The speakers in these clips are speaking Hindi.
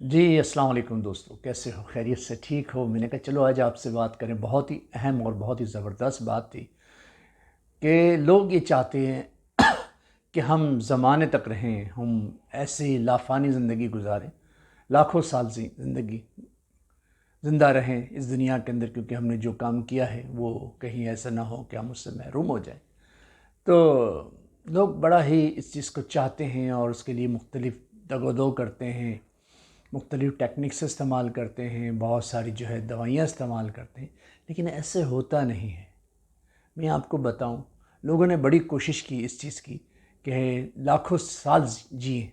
जी, अस्सलाम वालेकुम दोस्तों, कैसे हो? खैरियत से ठीक हो? मैंने कहा चलो आज आपसे बात करें। बहुत ही अहम और बहुत ही ज़बरदस्त बात थी कि लोग ये चाहते हैं कि हम ज़माने तक रहें, हम ऐसे लाफ़ानी ज़िंदगी गुजारें, लाखों साल ज़िंदगी ज़िंदा रहें इस दुनिया के अंदर, क्योंकि हमने जो काम किया है वो कहीं ऐसा ना हो कि हम उससे महरूम हो जाएं। तो लोग बड़ा ही इस चीज़ को चाहते हैं और उसके लिए मुख्तलिफ़ दगो-दो करते हैं, मुख्तलिफ़ टेक्निक्स इस्तेमाल करते हैं, बहुत सारी जो है दवाइयाँ इस्तेमाल करते हैं, लेकिन ऐसे होता नहीं है। मैं आपको बताऊं, लोगों ने बड़ी कोशिश की इस चीज़ की कि लाखों साल जिए।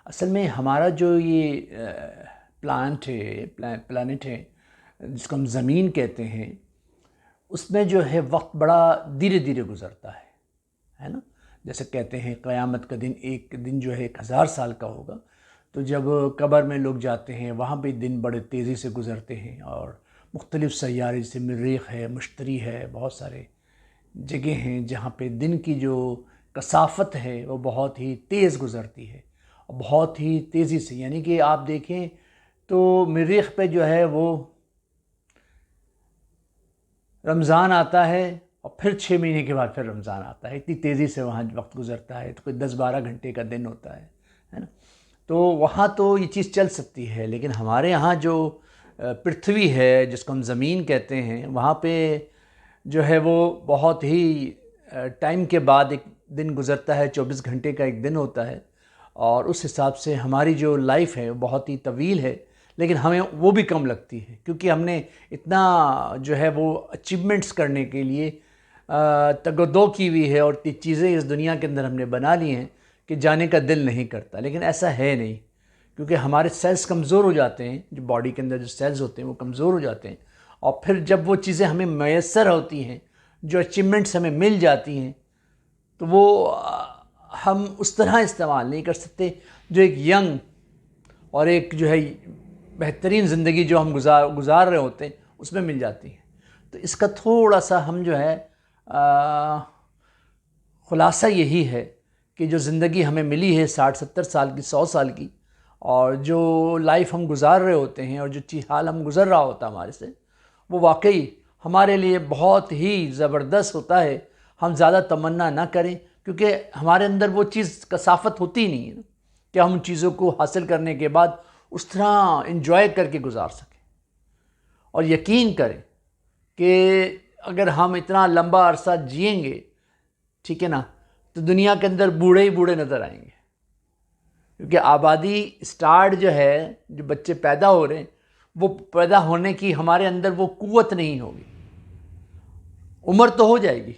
असल में हमारा जो ये प्लांट है प्लानट है, जिसको हम ज़मीन कहते हैं, उसमें जो है वक्त बड़ा धीरे धीरे गुज़रता है ना। जैसे कहते हैं क़यामत का दिन एक दिन जो है 1000 साल का होगा। तो जब कब्र में लोग जाते हैं वहाँ पे दिन बड़े तेज़ी से गुज़रते हैं, और मुख्तलिफ़ सैयारे जैसे मरीख़ है, मुश्तरी है, बहुत सारे जगह हैं जहाँ पे दिन की जो कसाफ़त है वो बहुत ही तेज़ गुज़रती है, और बहुत ही तेज़ी से। यानी कि आप देखें तो मरीख़ पे जो है वो रमज़ान आता है और फिर 6 महीने के बाद फिर रमज़ान आता है। इतनी तेज़ी से वहाँ वक्त गुज़रता है, तो कोई 10-12 घंटे का दिन होता है ना। तो वहाँ तो ये चीज़ चल सकती है, लेकिन हमारे यहाँ जो पृथ्वी है, जिसको हम ज़मीन कहते हैं, वहाँ पे जो है वो बहुत ही टाइम के बाद एक दिन गुज़रता है, 24 घंटे का एक दिन होता है। और उस हिसाब से हमारी जो लाइफ है वो बहुत ही तवील है, लेकिन हमें वो भी कम लगती है, क्योंकि हमने इतना जो है वो अचीवमेंट्स करने के लिए तगदो की हुई है, और चीज़ें इस दुनिया के अंदर हमने बना ली हैं कि जाने का दिल नहीं करता। लेकिन ऐसा है नहीं, क्योंकि हमारे सेल्स कमज़ोर हो जाते हैं, जो बॉडी के अंदर जो सेल्स होते हैं वो कमज़ोर हो जाते हैं। और फिर जब वो चीज़ें हमें मैसर होती हैं, जो अचीवमेंट्स हमें मिल जाती हैं, तो वो हम उस तरह इस्तेमाल नहीं कर सकते जो एक यंग और एक जो है बेहतरीन ज़िंदगी जो हम गुजार रहे होते हैं उसमें मिल जाती है। तो इसका थोड़ा सा हम जो है ख़ुलासा यही है कि जो ज़िंदगी हमें मिली है 60-70 साल की, 100 साल की, और जो लाइफ हम गुजार रहे होते हैं और जो चीज़ हाल हम गुज़र रहा होता है हमारे से, वो वाकई हमारे लिए बहुत ही ज़बरदस्त होता है। हम ज़्यादा तमन्ना ना करें, क्योंकि हमारे अंदर वो चीज़ कसाफत होती नहीं है कि हम उन चीज़ों को हासिल करने के बाद उस तरह इंजॉय करके गुजार सकें। और यकीन करें कि अगर हम इतना लंबा अरसा जिएंगे, ठीक है ना, तो दुनिया के अंदर बूढ़े ही बूढ़े नज़र आएंगे, क्योंकि आबादी स्टार्ट जो है, जो बच्चे पैदा हो रहे हैं, वो पैदा होने की हमारे अंदर वो कुव्वत नहीं होगी। उम्र तो हो जाएगी,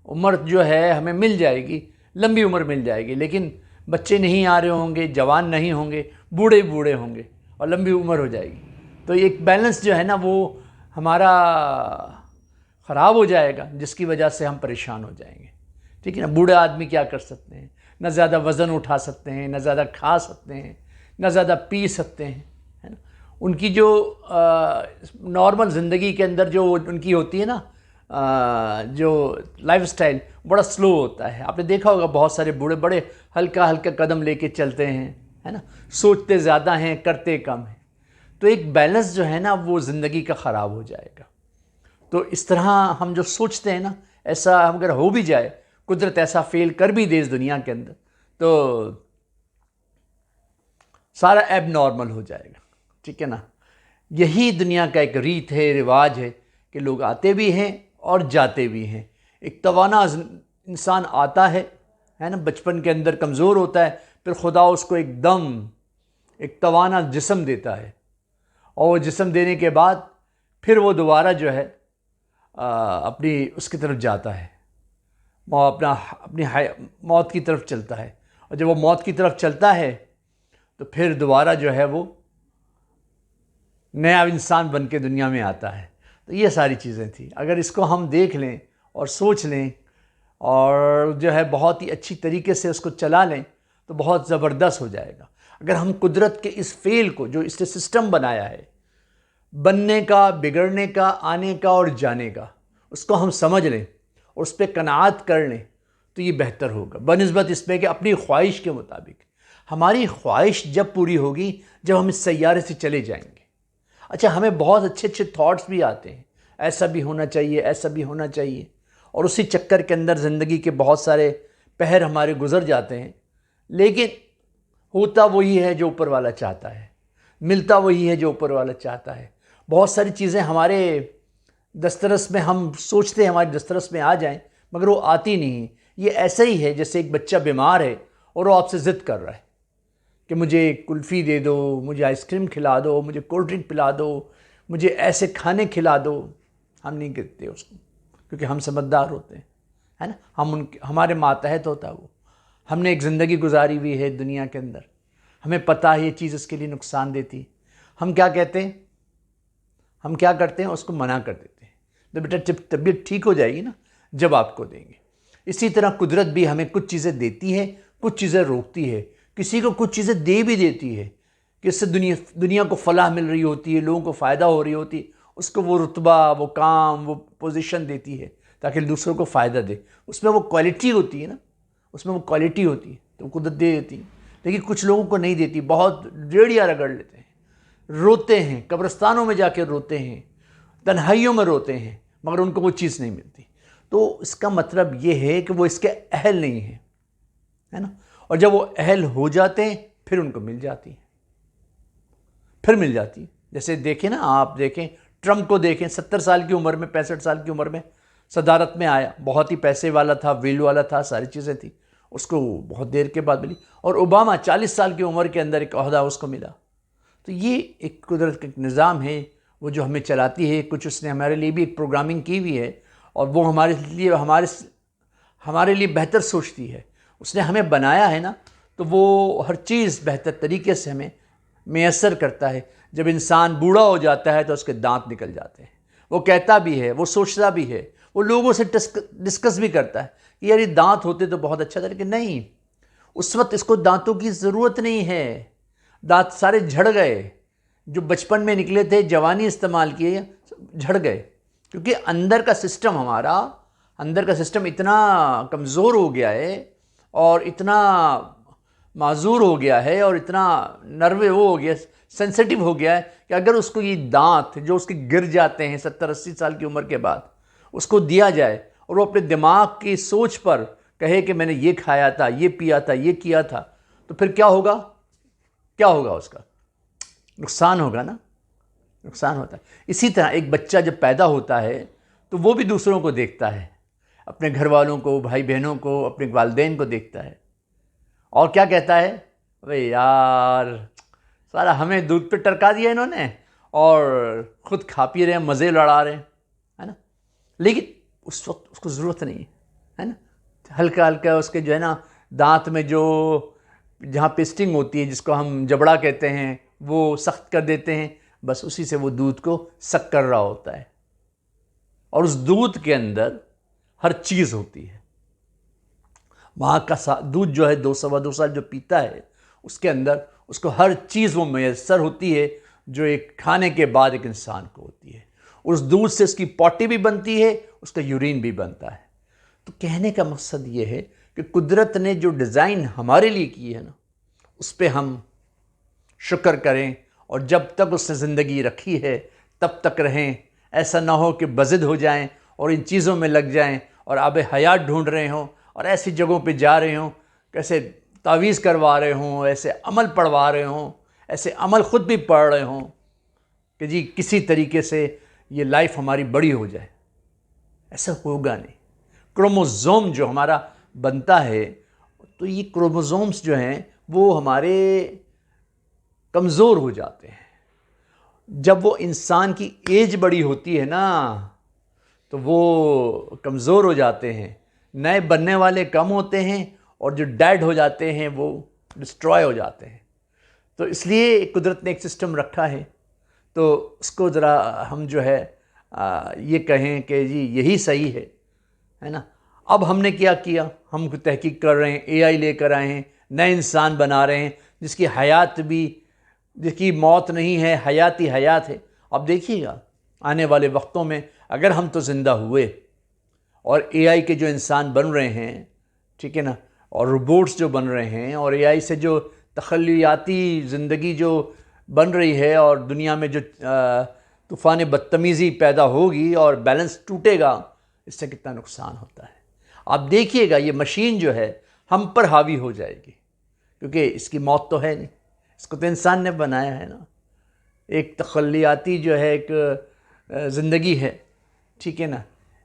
उम्र जो है हमें मिल जाएगी, लंबी उम्र मिल जाएगी, लेकिन बच्चे नहीं आ रहे होंगे, जवान नहीं होंगे, बूढ़े ही बूढ़े होंगे और लंबी उम्र हो जाएगी। तो एक बैलेंस जो है ना वो हमारा ख़राब हो जाएगा, जिसकी वजह से हम परेशान हो जाएंगे। ठीक है ना। बूढ़े आदमी क्या कर सकते हैं? न ज़्यादा वज़न उठा सकते हैं, न ज़्यादा खा सकते हैं, न ज़्यादा पी सकते हैं, है ना। उनकी जो नॉर्मल ज़िंदगी के अंदर जो उनकी होती है ना, जो लाइफस्टाइल बड़ा स्लो होता है। आपने देखा होगा बहुत सारे बूढ़े बड़े हल्का हल्का कदम लेके चलते हैं, है ना। सोचते ज़्यादा हैं, करते कम हैं। तो एक बैलेंस जो है ना वो ज़िंदगी का ख़राब हो जाएगा। तो इस तरह हम जो सोचते हैं ना, ऐसा अगर हो भी जाए, कुदरत ऐसा फेल कर भी दे इस दुनिया के अंदर, तो सारा एब नॉर्मल हो जाएगा। ठीक है ना। यही दुनिया का एक रीत है, रिवाज है कि लोग आते भी हैं और जाते भी हैं। एक तवाना इंसान आता है ना, बचपन के अंदर कमज़ोर होता है, फिर खुदा उसको एकदम एक तवाना जिस्म देता है, और वो जिस्म देने के बाद फिर वो दोबारा जो है अपनी उसकी तरफ जाता है, वो अपनी मौत की तरफ चलता है। और जब वो मौत की तरफ चलता है तो फिर दोबारा जो है वो नया इंसान बन के दुनिया में आता है। तो ये सारी चीज़ें थी। अगर इसको हम देख लें और सोच लें और जो है बहुत ही अच्छी तरीके से उसको चला लें, तो बहुत ज़बरदस्त हो जाएगा। अगर हम कुदरत के इस फेल को, जो इसने सिस्टम बनाया है बनने का, बिगड़ने का, आने का और जाने का, उसको हम समझ लें और उस पर कनाअत कर लें, तो ये बेहतर होगा, बनिस्बत इसमें कि अपनी ख्वाहिश के मुताबिक हमारी ख्वाहिश जब पूरी होगी जब हम इस सैयारे से चले जाएंगे। अच्छा, हमें बहुत अच्छे अच्छे थॉट्स भी आते हैं, ऐसा भी होना चाहिए, ऐसा भी होना चाहिए, और उसी चक्कर के अंदर ज़िंदगी के बहुत सारे पहर हमारे गुजर जाते हैं। लेकिन होता वही है जो ऊपर वाला चाहता है, मिलता वही है जो ऊपर वाला चाहता है। बहुत सारी चीज़ें हमारे दस्तरस में, हम सोचते हैं हमारे दस्तरस में आ जाएं, मगर वो आती नहीं। ये ऐसा ही है जैसे एक बच्चा बीमार है और वो आपसे ज़िद कर रहा है कि मुझे कुल्फ़ी दे दो, मुझे आइसक्रीम खिला दो, मुझे कोल्ड ड्रिंक पिला दो, मुझे ऐसे खाने खिला दो। हम नहीं कहते उसको, क्योंकि हम समझदार होते हैं, है ना। हमारे मातहत होता है वो। हमने एक ज़िंदगी गुजारी हुई है दुनिया के अंदर, हमें पता है ये चीज़ उसके लिए नुकसान देती। हम क्या कहते हैं, हम क्या करते हैं, उसको मना कर देते हैं। तो बेटा जब तबीयत ठीक हो जाएगी ना, जब आपको देंगे। इसी तरह कुदरत भी हमें कुछ चीज़ें देती है, कुछ चीज़ें रोकती है। किसी को कुछ चीज़ें दे भी देती है कि इससे दुनिया को फलाह मिल रही होती है, लोगों को फ़ायदा हो रही होती है, उसको वो रुतबा, वो काम, वो पोजीशन देती है ताकि दूसरों को फ़ायदा दे। उसमें वो क्वालिटी होती है ना, उसमें वो क्वालिटी होती है, तो कुदरत दे देती है। लेकिन कुछ लोगों को नहीं देती, बहुत रेड़ियाँ रगड़ लेते हैं, रोते हैं, कब्रिस्तानों में जाकर रोते हैं, तन्हाइयों में रोते हैं, मगर उनको वो चीज़ नहीं मिलती। तो इसका मतलब ये है कि वो इसके अहल नहीं है ना। और जब वो अहल हो जाते हैं फिर उनको मिल जाती है, फिर मिल जाती है। जैसे देखें ना, आप देखें ट्रम्प को देखें, 70 साल की उम्र में, 65 साल की उम्र में सदारत में आया, बहुत ही पैसे वाला था, वेल वाला था, सारी चीज़ें थी, उसको बहुत देर के बाद मिली। और ओबामा 40 साल की उम्र के अंदर एक ओहदा उसको मिला। तो ये एक कुदरत का निज़ाम है, वो जो हमें चलाती है। कुछ उसने हमारे लिए भी एक प्रोग्रामिंग की हुई है, और वो हमारे लिए बेहतर सोचती है। उसने हमें बनाया है ना, तो वो हर चीज़ बेहतर तरीके से हमें मैसर करता है। जब इंसान बूढ़ा हो जाता है तो उसके दांत निकल जाते हैं, वो कहता भी है, वो सोचता भी है, वो लोगों से डिस्कस भी करता है कि यार ये दांत होते तो बहुत अच्छा था, लेकिन नहीं, उस वक्त इसको दांतों की ज़रूरत नहीं है, दांत सारे झड़ गए, जो बचपन में निकले थे, जवानी इस्तेमाल किए, झड़ गए। क्योंकि अंदर का सिस्टम इतना कमज़ोर हो गया है और इतना माजूर हो गया है और इतना नर्वे वो हो गया, सेंसिटिव हो गया है कि अगर उसको ये दांत जो उसके गिर जाते हैं 70-80 साल की उम्र के बाद, उसको दिया जाए और वो अपने दिमाग की सोच पर कहे कि मैंने ये खाया था, ये पिया था, ये किया था, तो फिर क्या होगा? क्या होगा? उसका नुकसान होगा ना, नुकसान होता है। इसी तरह एक बच्चा जब पैदा होता है तो वो भी दूसरों को देखता है, अपने घर वालों को, भाई बहनों को, अपने वालिदैन को देखता है, और क्या कहता है, अरे यार सारा हमें दूध पे टरका दिया इन्होंने और ख़ुद खा पी रहे हैं, मज़े लड़ा रहे हैं, है ना। लेकिन उस वक्त उसको ज़रूरत नहीं है ना। हल्का हल्का उसके जो है ना दांत में जो जहाँ पेस्टिंग होती है, जिसको हम जबड़ा कहते हैं, वो सख्त कर देते हैं, बस उसी से वो दूध को सक कर रहा होता है। और उस दूध के अंदर हर चीज़ होती है। वहाँ का दूध जो है 2-2.25 साल जो पीता है, उसके अंदर उसको हर चीज़ वो मैसर होती है जो एक खाने के बाद एक इंसान को होती है। उस दूध से उसकी पॉटी भी बनती है, उसका यूरिन भी बनता है। तो कहने का मकसद ये है कि कुदरत ने जो डिज़ाइन हमारे लिए की है ना, उस पर हम शुक्र करें, और जब तक उसने ज़िंदगी रखी है तब तक रहें। ऐसा ना हो कि बज़िद हो जाएं और इन चीज़ों में लग जाएं और आबे हयात ढूंढ रहे हों और ऐसी जगहों पे जा रहे हों, कैसे तावीज़ करवा रहे हों, ऐसे अमल पढ़वा रहे हों, ऐसे अमल ख़ुद भी पढ़ रहे हों कि जी किसी तरीके से ये लाइफ हमारी बड़ी हो जाए। ऐसा होगा नहीं। क्रोमोज़ोम जो हमारा बनता है, तो ये क्रोमोज़ोम्स जो हैं वो हमारे कमज़ोर हो जाते हैं। जब वो इंसान की एज बड़ी होती है ना, तो वो कमज़ोर हो जाते हैं, नए बनने वाले कम होते हैं, और जो डेड हो जाते हैं वो डिस्ट्रॉय हो जाते हैं। तो इसलिए कुदरत ने एक सिस्टम रखा है, तो उसको ज़रा हम जो है ये कहें कि जी यही सही है ना। अब हमने क्या किया, हम तहकीक कर रहे हैं, AI लेकर आए हैं, नए इंसान बना रहे हैं, जिसकी हयात भी, जिसकी मौत नहीं है, हयात ही हयात है। अब देखिएगा आने वाले वक्तों में अगर हम तो ज़िंदा हुए और AI के जो इंसान बन रहे हैं, ठीक है ना, और रोबोट्स जो बन रहे हैं, और AI से जो तखल्लुयाती ज़िंदगी जो बन रही है और दुनिया में जो तूफ़ान बदतमीज़ी पैदा होगी और बैलेंस टूटेगा, इससे कितना नुकसान होता है। आप देखिएगा ये मशीन जो है हम पर हावी हो जाएगी, क्योंकि इसकी मौत तो है नहीं, इसको तो इंसान ने बनाया है ना। एक तखल्लुयाती जो है एक ज़िंदगी है, ठीक है ना,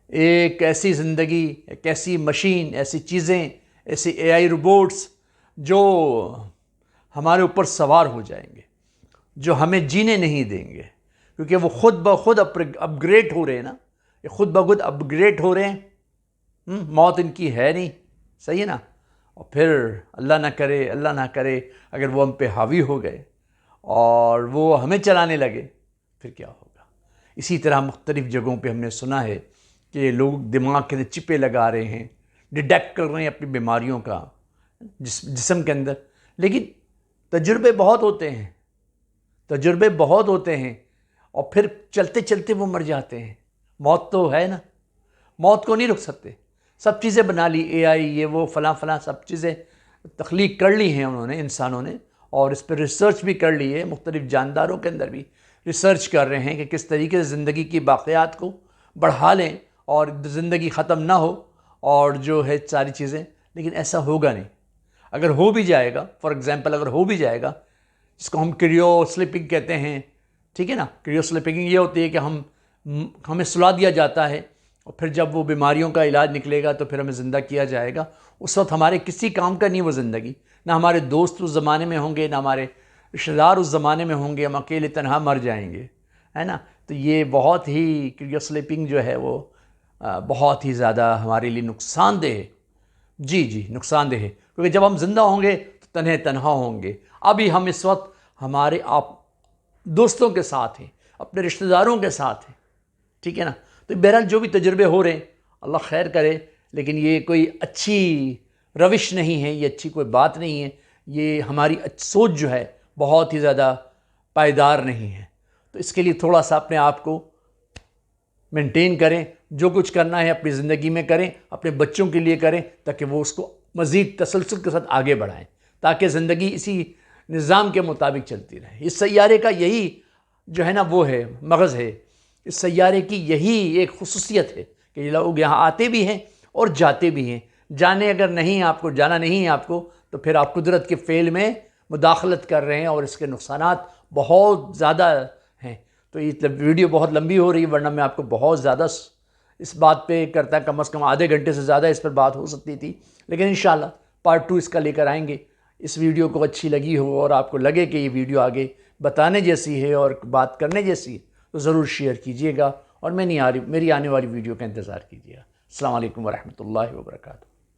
एक ऐसी ज़िंदगी, एक ऐसी मशीन, ऐसी चीज़ें, ऐसी AI रोबोट्स जो हमारे ऊपर सवार हो जाएंगे, जो हमें जीने नहीं देंगे, क्योंकि वो खुद ब खुद अपग्रेड हो रहे हैं ना, ये खुद ब खुद अपग्रेड हो रहे हैं। मौत इनकी है नहीं, सही है ना। और फिर अल्लाह ना करे अगर वो हम पे हावी हो गए और वो हमें चलाने लगे, फिर क्या होगा। इसी तरह मुख्तलिफ़ जगहों पे हमने सुना है कि लोग दिमाग के अंदर चिपें लगा रहे हैं, डिटेक्ट कर रहे हैं अपनी बीमारियों का जिस्म के अंदर, लेकिन तजुर्बे बहुत होते हैं और फिर चलते चलते वो मर जाते हैं। मौत तो है ना, मौत को नहीं रुक सकते। सब चीज़ें बना ली, AI ये वो फलां सब चीज़ें तख्लीक कर ली हैं उन्होंने, इंसानों ने, और इस पर रिसर्च भी कर ली है। मुख्तलिफ़ जानदारों के अंदर भी रिसर्च कर रहे हैं कि किस तरीके से ज़िंदगी की बाक़ियात को बढ़ा लें और ज़िंदगी ख़त्म ना हो और जो है सारी चीज़ें। लेकिन ऐसा होगा नहीं। अगर हो भी जाएगा, फॉर एग्ज़ाम्पल अगर हो भी जाएगा, जिसको हम क्रियो स्लीपिंग कहते हैं, ठीक है ना। क्रियो स्लीपिंग ये होती है कि हमें सुला दिया जाता है और फिर जब वो बीमारियों का इलाज निकलेगा तो फिर हमें ज़िंदा किया जाएगा। उस वक्त हमारे किसी काम का नहीं वो ज़िंदगी, ना हमारे दोस्त उस ज़माने में होंगे, ना हमारे रिश्तेदार उस ज़माने में होंगे, हम अकेले तनहा मर जाएंगे, है ना। तो ये बहुत ही क्रियो स्लीपिंग जो है वो बहुत ही ज़्यादा हमारे लिए नुकसानदेह है। जी नुकसानदेह है, क्योंकि जब हम ज़िंदा होंगे तो तनहा होंगे। अभी हम इस वक्त हमारे आप दोस्तों के साथ हैं, अपने रिश्तेदारों के साथ हैं, ठीक है ना। तो बहरहाल जो भी तजुर्बे हो रहे हैं अल्लाह खैर करे, लेकिन ये कोई अच्छी रविश नहीं है, ये अच्छी कोई बात नहीं है। ये हमारी सोच जो है बहुत ही ज़्यादा पायदार नहीं है। तो इसके लिए थोड़ा सा अपने आप को मेंटेन करें, जो कुछ करना है अपनी ज़िंदगी में करें, अपने बच्चों के लिए करें, ताकि वो उसको मज़ीद तसलसल के साथ आगे बढ़ाएं, ताकि ज़िंदगी इसी निज़ाम के मुताबिक चलती रहे। इस सैयारे का यही जो है ना वो है मगज़ है। इस सैयारे की यही एक खुसूसियत है कि ये लोग यहाँ आते भी हैं और जाते भी हैं। जाना नहीं है आपको, तो फिर आप कुदरत के फ़ेल में मुदाखलत कर रहे हैं और इसके नुकसानात बहुत ज़्यादा हैं। तो ये वीडियो बहुत लंबी हो रही है, वरना मैं आपको बहुत ज़्यादा इस बात पे करता, कम से कम आधे घंटे से ज़्यादा इस पर बात हो सकती थी। लेकिन इंशाल्लाह पार्ट 2 इसका लेकर आएंगे। इस वीडियो को अच्छी लगी हो और आपको लगे कि ये वीडियो आगे बताने जैसी है और बात करने जैसी है, तो ज़रूर शेयर कीजिएगा और मेरी आने वाली वीडियो का इंतज़ार कीजिएगा। अस्सलाम वालेकुम वरहमतुल्लाहि वबरकातुहू।